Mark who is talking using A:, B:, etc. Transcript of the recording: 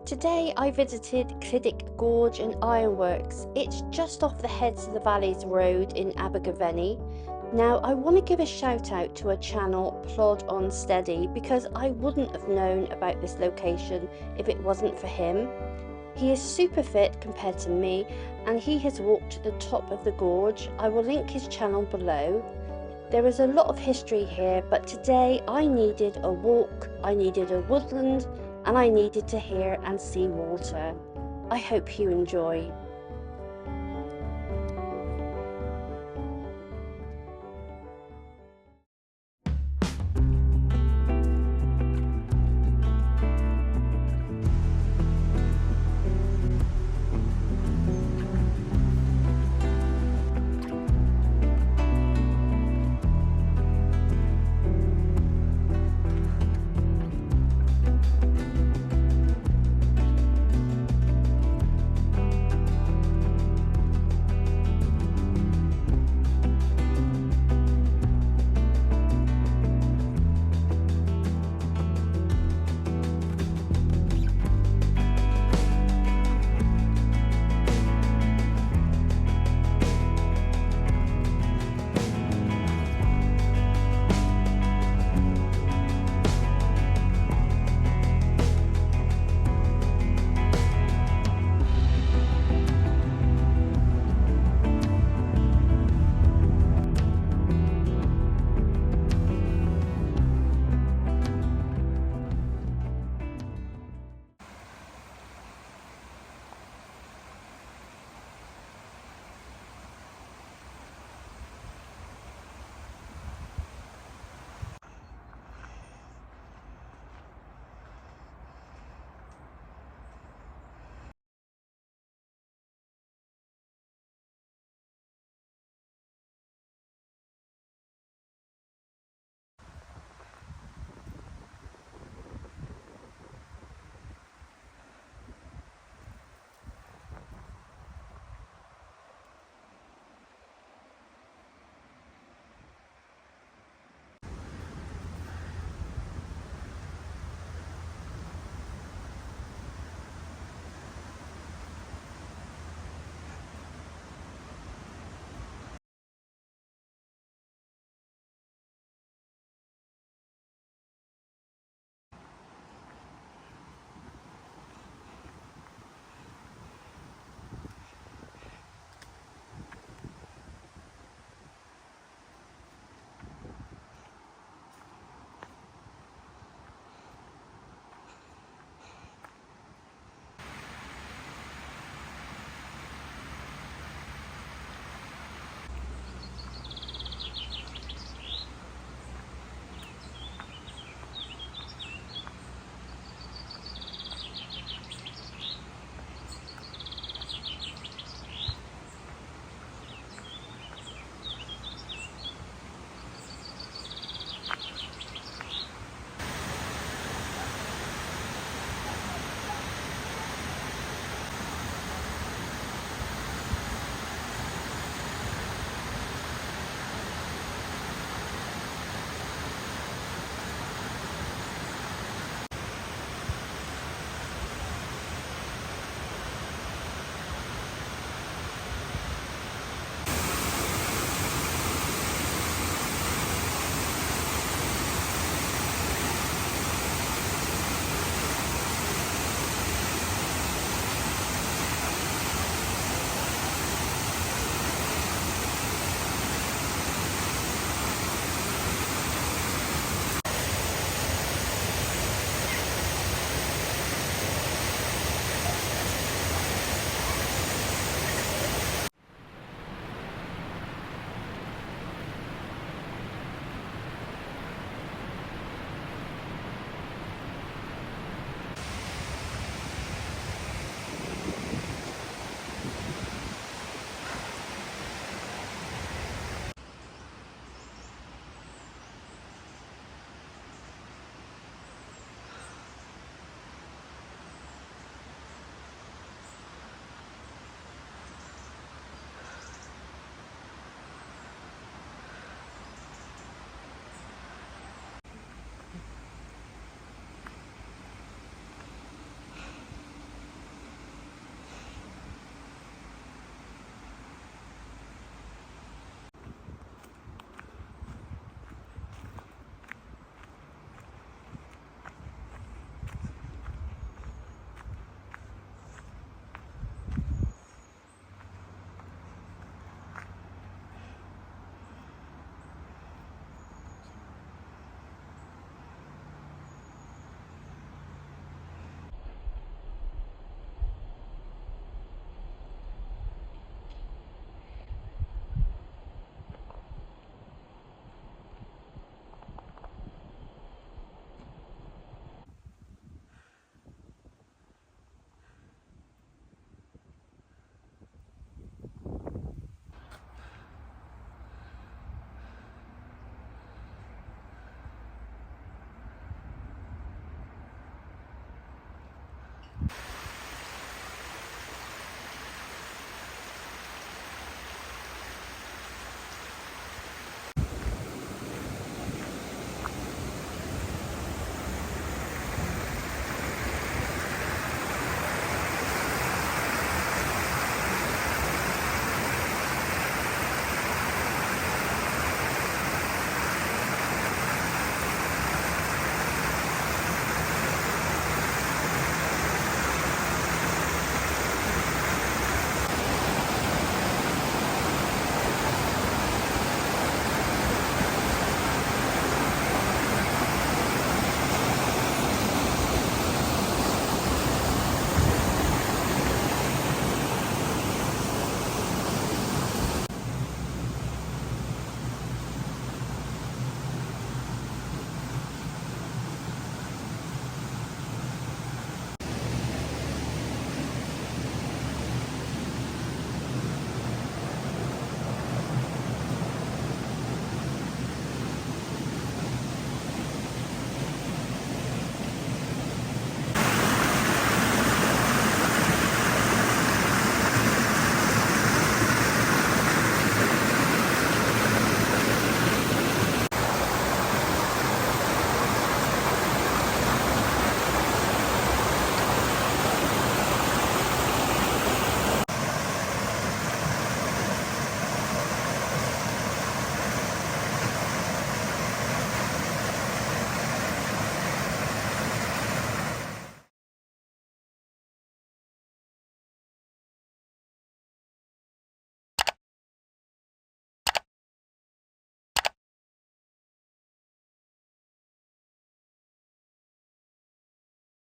A: Today I visited Clydach Gorge and Ironworks. It's just off the Heads of the Valleys road in Abergavenny. Now I want to give a shout out to a channel, Plod on Steady, because I wouldn't have known about this location if it wasn't for him. He is super fit compared to me and he has walked to the top of the gorge. I will link his channel below. There is a lot of history here, but today I needed a walk, I needed a woodland, and I needed to hear and see water. I hope you enjoy.